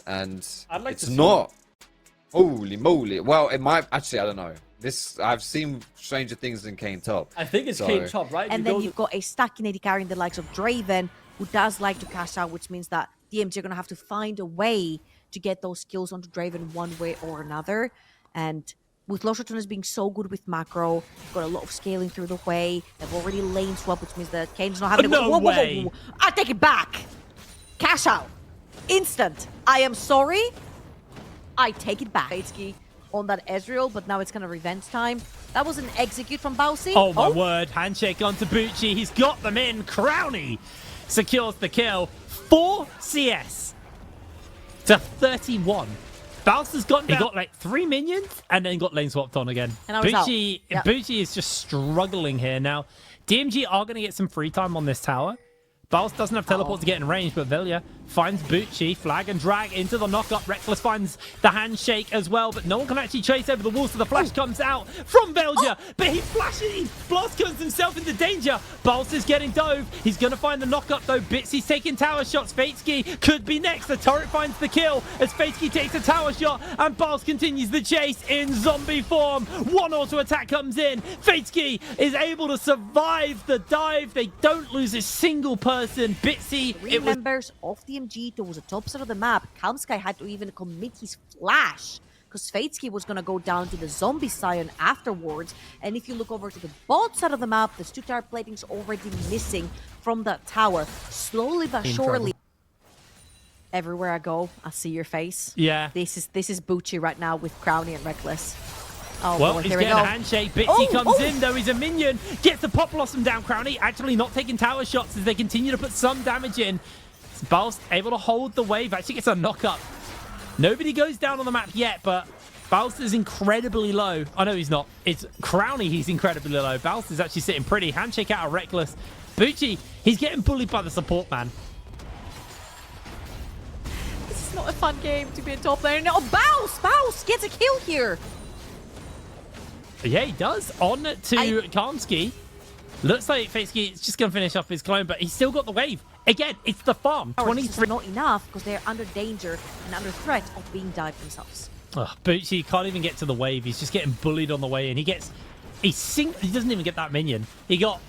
and I'd like it's to see not. Holy moly! Well, it might actually. I don't know. I've seen stranger things than Kane top. I think it's Kane top, right? And then you've got a stacking AD carry in the likes of Draven, who does like to cash out, which means that DMG are going to have to find a way to get those skills onto Draven one way or another. And with Ratones being so good with macro, got a lot of scaling through the way. They've already lane swap, which means that Kane's not having to No way. I take it back. Cash out. Instant. I am sorry. I take it back. Fatesky on that Ezreal, but now it's kind of revenge time. That was an execute from Bowsy. Oh my word. Handshake onto Bucci. He's got them in. Crowny secures the kill. 4 CS to 31. Bounce has gotten down. He got like 3 minions and then got lane swapped on again. And Bucci is just struggling here. Now, DMG are going to get some free time on this tower. Baus doesn't have teleport to get in range, but Velia finds Bucci, flag and drag into the knockup. Reckless finds the handshake as well, but no one can actually chase over the wall, so the flash comes out from Velia, but he flashes, he blast comes himself into danger. Baus is getting dove. He's going to find the knockup though. Bitsy's taking tower shots. Fatesky could be next. The turret finds the kill as Fatesky takes a tower shot, and Baus continues the chase in zombie form. One auto attack comes in. Fatesky is able to survive the dive. They don't lose a single person. Bitsy, Three members of DMG towards the top side of the map. Kalmsky had to even commit his flash because Fatesky was going to go down to the zombie scion afterwards. And if you look over to the bot side of the map, the 2 tower platings already missing from that tower. Slowly but surely. Everywhere I go, I see your face. Yeah. This is Bucci right now with Crowny and Reckless. Oh, well, boy, he's here we getting go. a handshake. Bitsy comes in, though. He's a minion. Gets the pop blossom down. Crowny actually not taking tower shots as they continue to put some damage in. Baus able to hold the wave. Actually gets a knockup. Nobody goes down on the map yet, but Baus is incredibly low. Oh, no, he's not. It's Crowny. He's incredibly low. Baus is actually sitting pretty. Handshake out of Reckless. Bucci, he's getting bullied by the support man. This is not a fun game to be a top laner. Oh, Baus gets a kill here. Yeah, he does. On to Karmsky. Looks like Fatesky is just going to finish off his clone, but he's still got the wave. Again, it's the farm. 23. Not enough because they're under danger and under threat of being dived themselves. Oh, Bucci can't even get to the wave. He's just getting bullied on the way, and he doesn't even get that minion. He got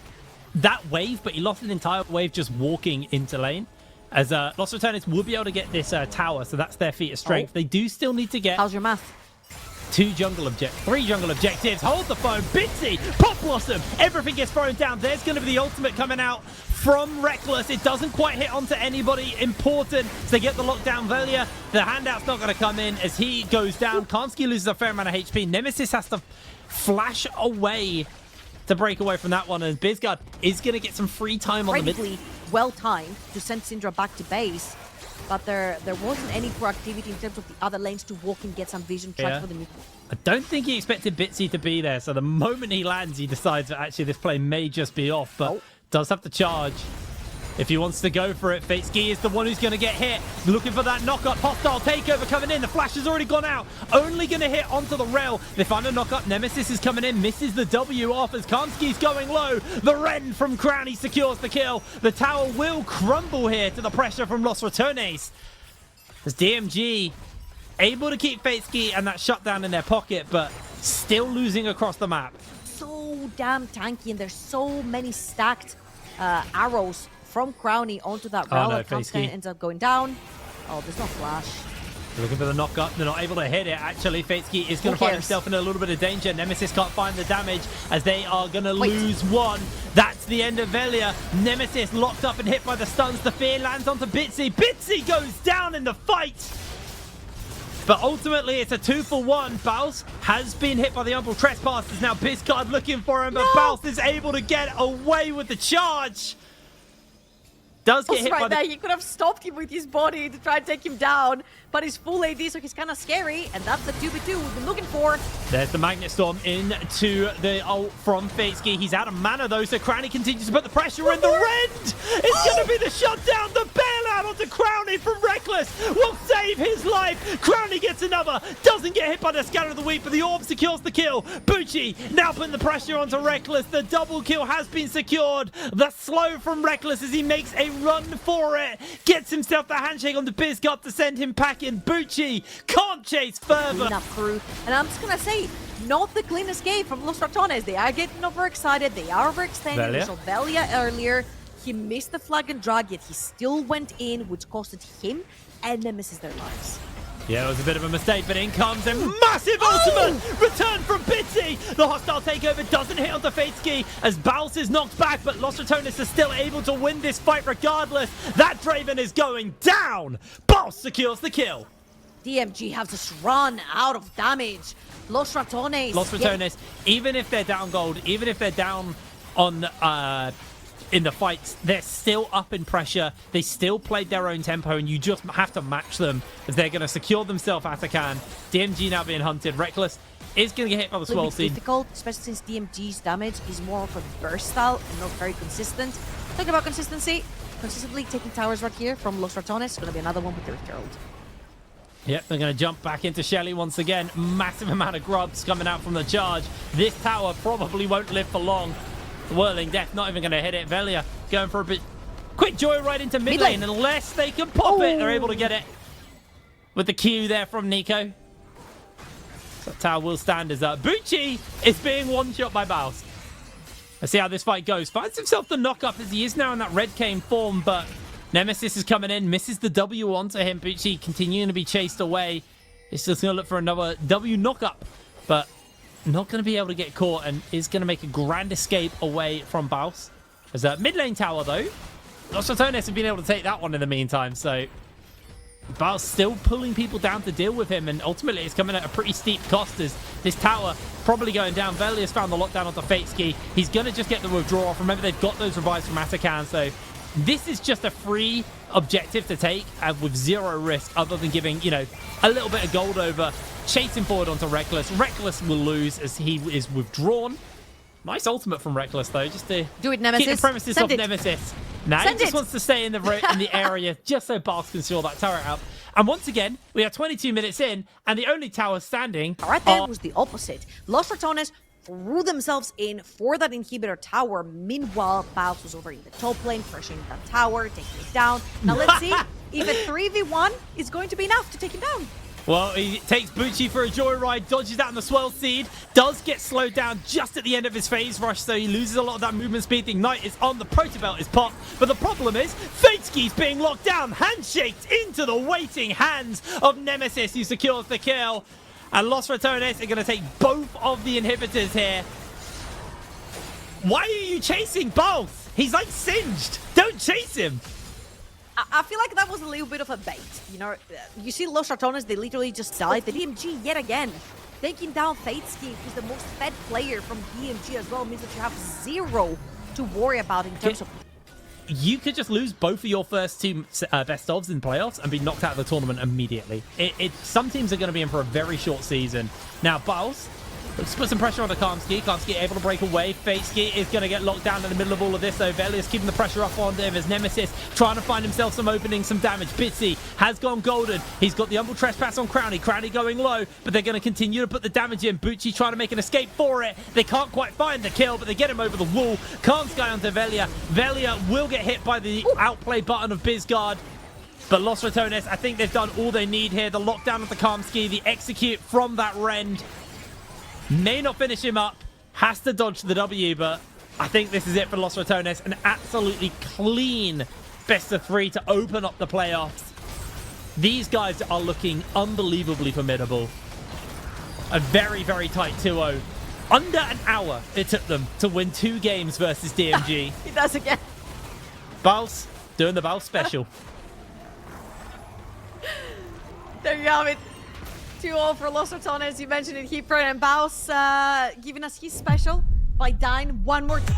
that wave, but he lost an entire wave just walking into lane. As Lost Ratones will be able to get this tower, so that's their feat of strength. They do still need to get... How's your math? 3 jungle objectives. Hold the phone. Bitsy, Pop Blossom. Everything gets thrown down. There's going to be the ultimate coming out from Reckless. It doesn't quite hit onto anybody important. So they get the lockdown. Velia, the handout's not going to come in as he goes down. Karmsky loses a fair amount of HP. Nemesis has to flash away to break away from that one. And Bizgard is going to get some free time on the mid. Well timed to send Syndra back to base. But there wasn't any proactivity in terms of the other lanes to walk and get some vision track for the neutral. I don't think he expected Bitsy to be there. So the moment he lands, he decides that actually this play may just be off. But does have to charge if he wants to go for it. Fatesky is the one who's going to get hit. Looking for that knockup. Hostile takeover coming in. The flash has already gone out. Only going to hit onto the rail. They find a knockup. Nemesis is coming in. Misses the W off as Karmsky's going low. The Ren from Crowny secures the kill. The tower will crumble here to the pressure from Lost Ratones. As DMG able to keep Fatesky and that shutdown in their pocket, but still losing across the map. So damn tanky, and there's so many stacked arrows from Crowny onto that rail. No, Fatesky ends up going down. Oh, there's no flash. Looking for the knockup. They're not able to hit it. Actually, Fatesky is going to find himself in a little bit of danger. Nemesis can't find the damage as they are going to lose one. That's the end of Velia. Nemesis locked up and hit by the stuns. The fear lands onto Bitsy. Bitsy goes down in the fight. But ultimately, it's a 2-for-1. Baus has been hit by the Umbral Trespassers. Now, Bizgard looking for him, but Baus is able to get away with the charge. Does get hit by there. He could have stopped him with his body to try and take him down, but he's full AD, so he's kind of scary, and that's the 2v2 we've been looking for. There's the Magnet Storm into the ult from Fatesky. He's out of mana, though, so Crowny continues to put the pressure in. The Rend is going to be the shutdown. The bailout onto Crowny from Reckless will save his life. Crowny gets another. Doesn't get hit by the Scatter of the Week, but the Orb secures the kill. Bucci now putting the pressure onto Reckless. The double kill has been secured. The slow from Reckless as he makes a run for it. Gets himself the handshake on the Bizgard to send him packing. Bucci can't chase further. Clean up crew. And I'm just going to say, not the cleanest game from Los Ratones. They are getting overexcited. They are overextended. We saw Velia earlier. He missed the flag and drag, yet he still went in, which costed him and Nemesis their lives. Yeah, it was a bit of a mistake, but in comes a massive ultimate return from Bitsy. The hostile takeover doesn't hit onto Fatesky as Baus is knocked back, but Los Ratones is still able to win this fight regardless. That Draven is going down. Baus secures the kill. DMG have just run out of damage. Los Ratones, even if they're down gold, even if they're down on in the fights, they're still up in pressure. They still played their own tempo, and you just have to match them if they're going to secure themselves Atakan. DMG now being hunted. Reckless is going to get hit by the swirl seed. Difficult, especially since DMG's damage is more of a burst style and not very consistent. Talking about consistency, consistently taking towers right here from Los Ratones. It's going to be another one with the Herald. Yep, they're going to jump back into Shelly once again. Massive amount of grubs coming out from the charge. This tower probably won't live for long. Whirling Death not even going to hit it. Velia going for a bit quick joyride into mid lane. Unless they can pop it, they're able to get it with the Q there from Nico. So tower will stand as Bucci is being one-shot by Baus. Let's see how this fight goes. Finds himself the knock-up as he is now in that red cane form, but Nemesis is coming in, misses the W onto him. Bucci continuing to be chased away. He's just going to look for another W knock-up, but not going to be able to get caught and is going to make a grand escape away from Baus. There's a mid lane tower, though. Los Ratones have been able to take that one in the meantime, so Baus still pulling people down to deal with him, and ultimately it's coming at a pretty steep cost as this tower probably going down. Velia's found the lockdown onto Fatesky. He's going to just get the withdraw off. Remember, they've got those revives from Atakan, so this is just a free objective to take with zero risk other than giving, you know, a little bit of gold over. Chasing forward onto Reckless. Reckless will lose as he is withdrawn. Nice ultimate from Reckless, though, just to do it, Nemesis. Keep the premises of Nemesis. Now he just wants to stay in the area just so Baus can secure that turret out. And once again, we are 22 minutes in, and the only tower standing... Right there was the opposite. Los Ratones threw themselves in for that inhibitor tower. Meanwhile, Baus was over in the top lane, pressuring that tower, taking it down. Now let's see if a 3v1 is going to be enough to take him down. Well, he takes Bucci for a joyride, dodges out on the swirl seed, does get slowed down just at the end of his phase rush, so he loses a lot of that movement speed. The Ignite is on, the Protobelt is popped, but the problem is Fatesky's being locked down, handshaked into the waiting hands of Nemesis, who secures the kill. And Los Ratones are going to take both of the inhibitors here. Why are you chasing both? He's like singed. Don't chase him. I feel like that was a little bit of a bait. You know, you see Los Ratones, they literally just died. The DMG yet again taking down Fatesky, who's the most fed player from DMG as well, means that you have zero to worry about in terms of... You could just lose both of your first two best ofs in playoffs and be knocked out of the tournament immediately. Some teams are going to be in for a very short season. Now, Baus, let's put some pressure on the Karmsky. Karmsky able to break away. Fatesky is going to get locked down in the middle of all of this, though. Velia's keeping the pressure up on him as Nemesis trying to find himself some openings, some damage. Bitsy has gone golden. He's got the Humble Trespass on Crowny. Crowny going low, but they're going to continue to put the damage in. Bucci trying to make an escape for it. They can't quite find the kill, but they get him over the wall. Karmsky onto Velia. Velia will get hit by the outplay button of Bizgard. But Los Ratones, I think they've done all they need here. The lockdown of the Karmsky, the execute from that Rend. May not finish him up, has to dodge the W, but I think this is it for Los Ratones. An absolutely clean best of 3 to open up the playoffs. These guys are looking unbelievably formidable. A very, very tight 2-0. Under an hour it took them to win 2 games versus DMG. He does again. Baus doing the Baus special. There you have it. 2-0 for Los Ratones. You mentioned it, Heatprone and Baus giving us his special by dying one more time.